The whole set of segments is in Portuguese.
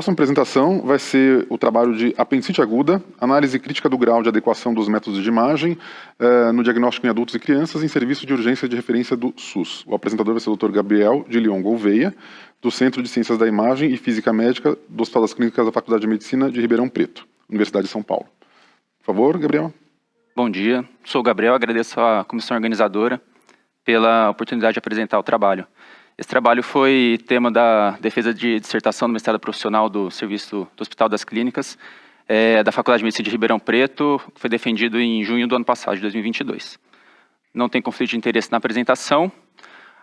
próxima apresentação vai ser o trabalho de apendicite aguda, análise crítica do grau de adequação dos métodos de imagem no diagnóstico em adultos e crianças em serviço de urgência de referência do SUS. O apresentador vai ser o Dr. Gabriel de Leon Gouveia, do Centro de Ciências da Imagem e Física Médica do Hospital das Clínicas da Faculdade de Medicina de Ribeirão Preto, Universidade de São Paulo. Por favor, Gabriel. Bom dia, sou o Gabriel, agradeço à comissão organizadora pela oportunidade de apresentar o trabalho. Esse trabalho foi tema da defesa de dissertação do mestrado profissional do Serviço do Hospital das Clínicas, da Faculdade de Medicina de Ribeirão Preto, que foi defendido em junho do ano passado, de 2022. Não tem conflito de interesse na apresentação.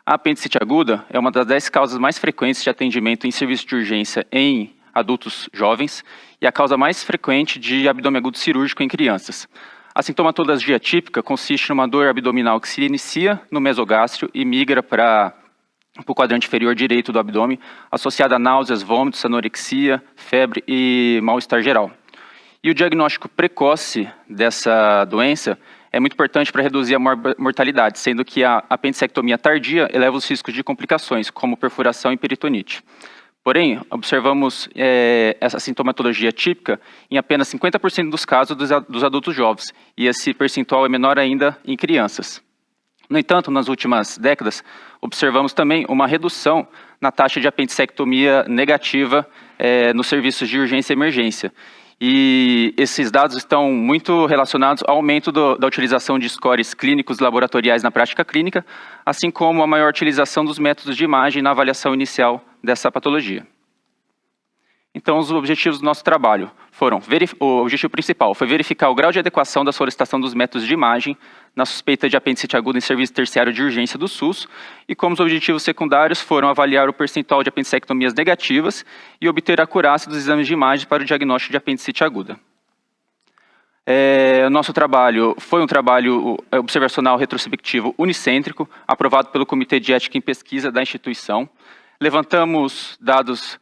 A apendicite aguda é uma das 10 causas mais frequentes de atendimento em serviço de urgência em adultos jovens e a causa mais frequente de abdômen agudo cirúrgico em crianças. A sintomatologia típica consiste numa dor abdominal que se inicia no mesogástrio e migra para o quadrante inferior direito do abdômen, associada a náuseas, vômitos, anorexia, febre e mal-estar geral. E o diagnóstico precoce dessa doença é muito importante para reduzir a mortalidade, sendo que a apendicectomia tardia eleva os riscos de complicações, como perfuração e peritonite. Porém, observamos essa sintomatologia típica em apenas 50% dos casos dos adultos jovens, e esse percentual é menor ainda em crianças. No entanto, nas últimas décadas, observamos também uma redução na taxa de apendicectomia negativa nos serviços de urgência e emergência. E esses dados estão muito relacionados ao aumento da utilização de scores clínicos laboratoriais na prática clínica, assim como a maior utilização dos métodos de imagem na avaliação inicial dessa patologia. Então, os objetivos do nosso trabalho foram, o objetivo principal foi verificar o grau de adequação da solicitação dos métodos de imagem na suspeita de apendicite aguda em serviço terciário de urgência do SUS, e como os objetivos secundários foram avaliar o percentual de apendicectomias negativas e obter a acurácia dos exames de imagem para o diagnóstico de apendicite aguda. O nosso trabalho foi um trabalho observacional retrospectivo unicêntrico, aprovado pelo Comitê de Ética em Pesquisa da instituição. Levantamos dados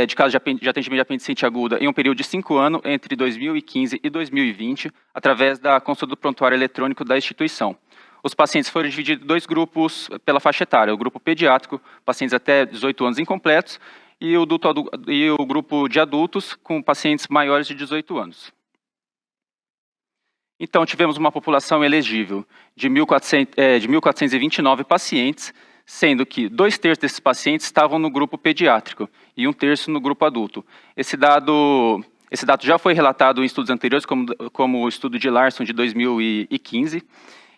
de casos de atendimento de apendicite aguda em um período de 5 anos, entre 2015 e 2020, através da consulta do prontuário eletrônico da instituição. Os pacientes foram divididos em 2 grupos pela faixa etária, o grupo pediátrico, pacientes até 18 anos incompletos, e o grupo de adultos com pacientes maiores de 18 anos. Então, tivemos uma população elegível de 1.429 pacientes, sendo que 2/3 desses pacientes estavam no grupo pediátrico e 1/3 no grupo adulto. Esse dado já foi relatado em estudos anteriores, como o estudo de Larson de 2015.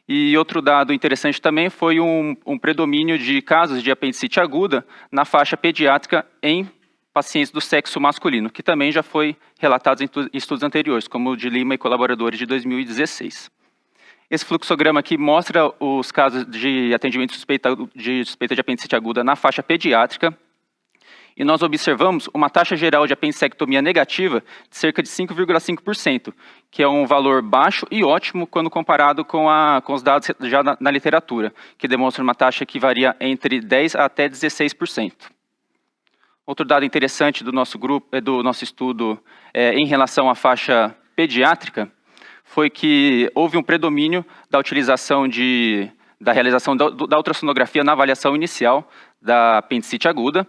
E outro dado interessante também foi um predomínio de casos de apendicite aguda na faixa pediátrica em pacientes do sexo masculino, que também já foi relatado em estudos anteriores, como o de Lima e colaboradores de 2016. Esse fluxograma aqui mostra os casos de atendimento de suspeita de apendicite aguda na faixa pediátrica, e nós observamos uma taxa geral de apendicectomia negativa de cerca de 5,5%, que é um valor baixo e ótimo quando comparado com os dados já na literatura, que demonstra uma taxa que varia entre 10% até 16%. Outro dado interessante do nosso estudo em relação à faixa pediátrica foi que houve um predomínio da utilização da realização da ultrassonografia na avaliação inicial da apendicite aguda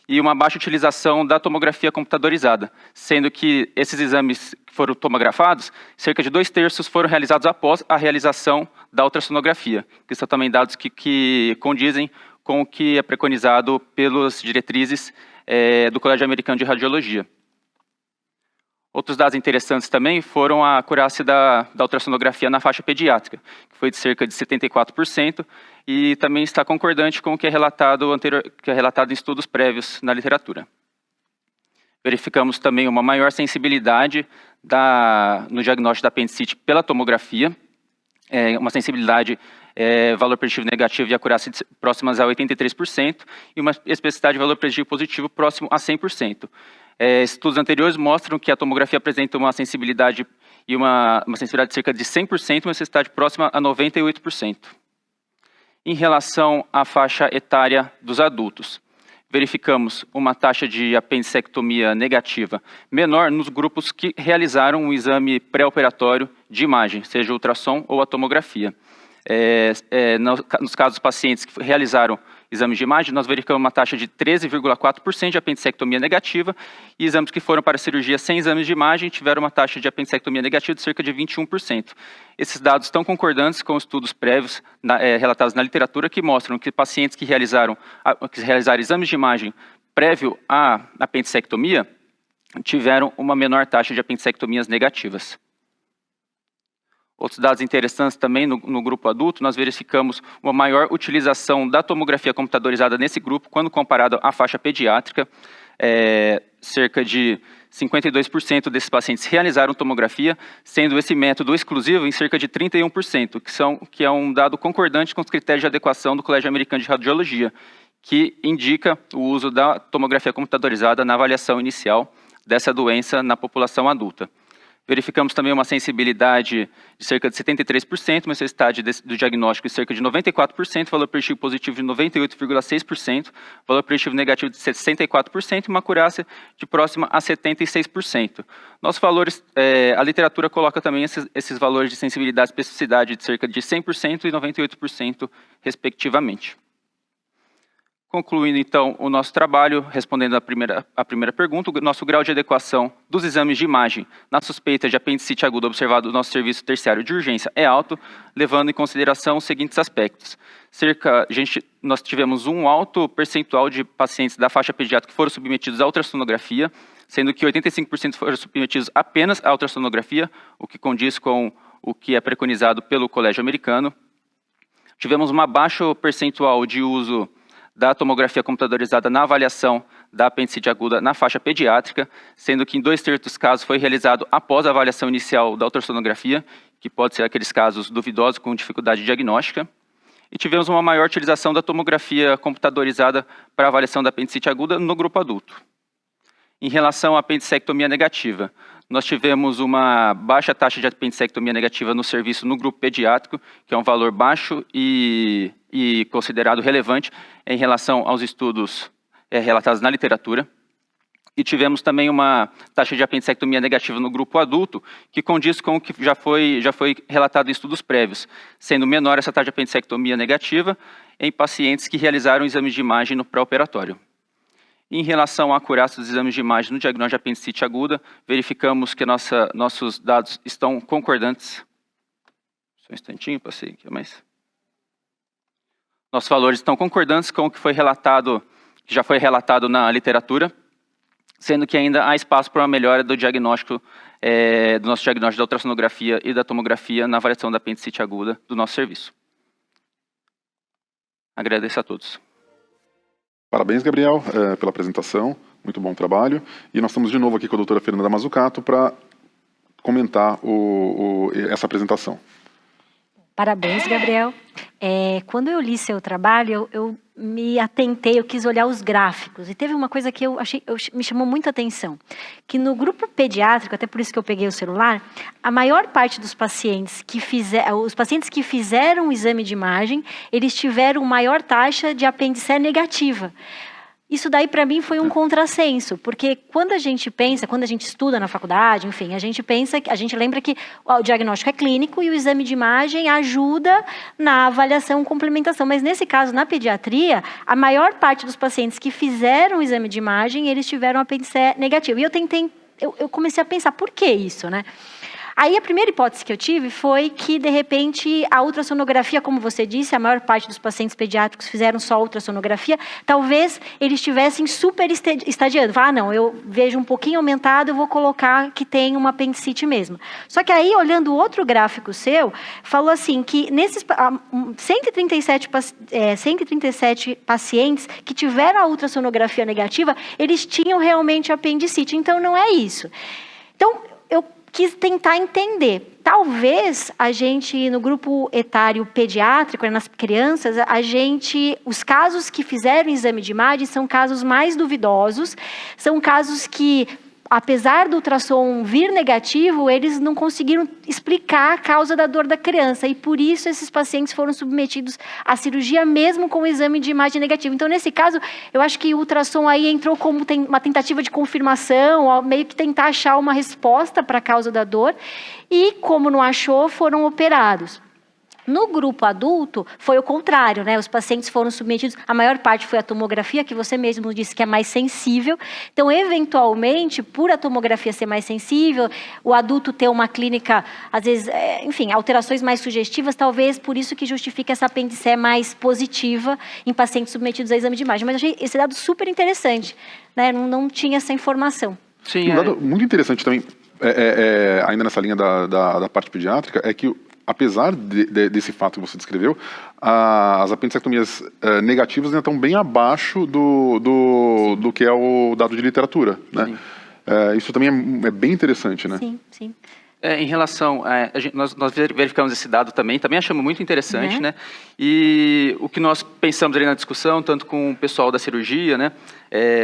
e uma baixa utilização da tomografia computadorizada, sendo que esses exames que foram tomografados, cerca de 2/3 foram realizados após a realização da ultrassonografia, que são também dados que condizem com o que é preconizado pelas diretrizes do Colégio Americano de Radiologia. Outros dados interessantes também foram a acurácia da ultrassonografia na faixa pediátrica, que foi de cerca de 74%, e também está concordante com o que é relatado em estudos prévios na literatura. Verificamos também uma maior sensibilidade no diagnóstico da apendicite pela tomografia, uma sensibilidade, valor preditivo negativo e acurácia próximas a 83%, e uma especificidade de valor preditivo positivo próximo a 100%. Estudos anteriores mostram que a tomografia apresenta uma sensibilidade sensibilidade de cerca de 100% e uma sensibilidade próxima a 98%. Em relação à faixa etária dos adultos, verificamos uma taxa de apendicectomia negativa menor nos grupos que realizaram um exame pré-operatório de imagem, seja ultrassom ou a tomografia. Nos casos dos pacientes que realizaram exames de imagem, nós verificamos uma taxa de 13,4% de apendicectomia negativa, e exames que foram para cirurgia sem exames de imagem tiveram uma taxa de apendicectomia negativa de cerca de 21%. Esses dados estão concordantes com estudos prévios relatados na literatura, que mostram que pacientes que realizaram exames de imagem prévio à apendicectomia tiveram uma menor taxa de apendicectomias negativas. Outros dados interessantes também no grupo adulto, nós verificamos uma maior utilização da tomografia computadorizada nesse grupo, quando comparado à faixa pediátrica. Cerca de 52% desses pacientes realizaram tomografia, sendo esse método exclusivo em cerca de 31%, que é um dado concordante com os critérios de adequação do Colégio Americano de Radiologia, que indica o uso da tomografia computadorizada na avaliação inicial dessa doença na população adulta. Verificamos também uma sensibilidade de cerca de 73%, uma sensibilidade do diagnóstico de cerca de 94%, valor preditivo positivo de 98,6%, valor preditivo negativo de 64% e uma acurácia de próxima a 76%. Nossos valores, a literatura coloca também esses valores de sensibilidade e especificidade de cerca de 100% e 98%, respectivamente. Concluindo, então, o nosso trabalho, respondendo à primeira pergunta, o nosso grau de adequação dos exames de imagem na suspeita de apendicite aguda observado no nosso serviço terciário de urgência é alto, levando em consideração os seguintes aspectos. Nós tivemos um alto percentual de pacientes da faixa pediátrica que foram submetidos à ultrassonografia, sendo que 85% foram submetidos apenas à ultrassonografia, o que condiz com o que é preconizado pelo Colégio Americano. Tivemos uma baixo percentual de uso da tomografia computadorizada na avaliação da apendicite aguda na faixa pediátrica, sendo que em 2/3 dos casos foi realizado após a avaliação inicial da ultrassonografia, que pode ser aqueles casos duvidosos com dificuldade diagnóstica. E tivemos uma maior utilização da tomografia computadorizada para avaliação da apendicite aguda no grupo adulto. Em relação à apendicectomia negativa, nós tivemos uma baixa taxa de apendicectomia negativa no serviço no grupo pediátrico, que é um valor baixo e considerado relevante em relação aos estudos relatados na literatura. E tivemos também uma taxa de apendicectomia negativa no grupo adulto, que condiz com o que já foi relatado em estudos prévios, sendo menor essa taxa de apendicectomia negativa em pacientes que realizaram exames de imagem no pré-operatório. Em relação à acurácia dos exames de imagem no diagnóstico de apendicite aguda, verificamos que nossos dados estão concordantes. Só um instantinho, passei aqui mais. Nossos valores estão concordantes com o que já foi relatado na literatura, sendo que ainda há espaço para uma melhora do diagnóstico, do nosso diagnóstico da ultrassonografia e da tomografia na avaliação da apendicite aguda do nosso serviço. Agradeço a todos. Parabéns, Gabriel, pela apresentação, muito bom trabalho. E nós estamos de novo aqui com a doutora Fernanda Mazzucato para comentar essa apresentação. Parabéns, Gabriel. Quando eu li seu trabalho, eu me atentei, eu quis olhar os gráficos. E teve uma coisa que me chamou muita atenção. Que no grupo pediátrico, até por isso que eu peguei o celular, a maior parte dos pacientes os pacientes que fizeram o exame de imagem, eles tiveram maior taxa de apendicite negativa. Isso daí, para mim, foi um contrassenso, porque quando a gente estuda na faculdade, enfim, a gente lembra que o diagnóstico é clínico e o exame de imagem ajuda na avaliação e complementação. Mas, nesse caso, na pediatria, a maior parte dos pacientes que fizeram o exame de imagem, eles tiveram apendicite negativo. E eu comecei a pensar, por que isso, né? Aí a primeira hipótese que eu tive foi que, de repente, a ultrassonografia, como você disse, a maior parte dos pacientes pediátricos fizeram só ultrassonografia, talvez eles estivessem super estadiando. Não, eu vejo um pouquinho aumentado, eu vou colocar que tem uma apendicite mesmo. Só que aí, olhando o outro gráfico seu, falou assim, que nesses 137 pacientes que tiveram a ultrassonografia negativa, eles tinham realmente apendicite. Então, não é isso. Então, eu quis tentar entender. Talvez a gente, no grupo etário pediátrico, nas crianças, os casos que fizeram exame de imagem são casos mais duvidosos, são casos que, apesar do ultrassom vir negativo, eles não conseguiram explicar a causa da dor da criança. E por isso esses pacientes foram submetidos à cirurgia mesmo com o exame de imagem negativo. Então, nesse caso, eu acho que o ultrassom aí entrou como uma tentativa de confirmação, meio que tentar achar uma resposta para a causa da dor. E, como não achou, foram operados. No grupo adulto, foi o contrário, né? Os pacientes foram submetidos, a maior parte foi a tomografia, que você mesmo disse que é mais sensível. Então, eventualmente, por a tomografia ser mais sensível, o adulto ter uma clínica, às vezes, enfim, alterações mais sugestivas, talvez por isso que justifica essa apendicite mais positiva em pacientes submetidos a exame de imagem. Mas eu achei esse dado super interessante, né? Não tinha essa informação. Sim, Um dado muito interessante também, ainda nessa linha da parte pediátrica, é que apesar desse fato que você descreveu, as apendicectomias negativas ainda estão bem abaixo do que é o dado de literatura, né? Isso também é bem interessante, né? Sim, sim. Em relação, nós verificamos esse dado também achamos muito interessante, né? E o que nós pensamos ali na discussão, tanto com o pessoal da cirurgia, né,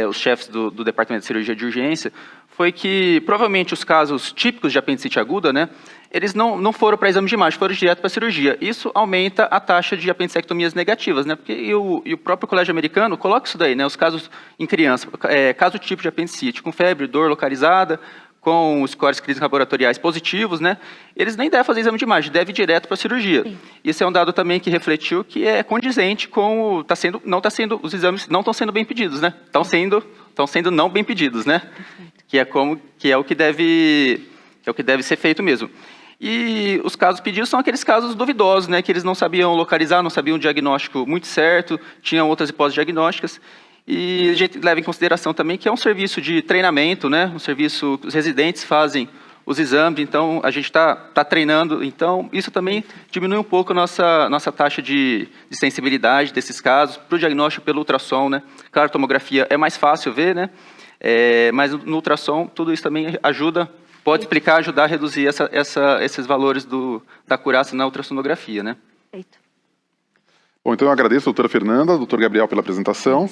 os chefes do departamento de cirurgia de urgência, foi que provavelmente os casos típicos de apendicite aguda, né, eles não foram para exame de imagem, foram direto para a cirurgia. Isso aumenta a taxa de apendicectomias negativas, né? Porque e o próprio colégio americano coloca isso daí, né? Os casos em criança, caso típico de apendicite, com febre, dor localizada, com os scores clínicos laboratoriais positivos, né? Eles nem devem fazer exame de imagem, deve ir direto para a cirurgia. Sim. Isso é um dado também que refletiu que é condizente com os exames não estão sendo bem pedidos, né? Estão sendo não bem pedidos, né? Que é o que deve ser feito mesmo. E os casos pedidos são aqueles casos duvidosos, né? Que eles não sabiam localizar, não sabiam o diagnóstico muito certo, tinham outras hipóteses diagnósticas. E a gente leva em consideração também que é um serviço de treinamento, né? Um serviço que os residentes fazem os exames, então a gente está treinando, então isso também diminui um pouco a nossa taxa de sensibilidade desses casos para o diagnóstico pelo ultrassom, né? Claro, a tomografia é mais fácil ver, né? Mas no ultrassom tudo isso também pode ajudar a reduzir esses valores da acurácia na ultrassonografia, né? Perfeito. Bom, então eu agradeço a doutora Fernanda, doutor Gabriel pela apresentação.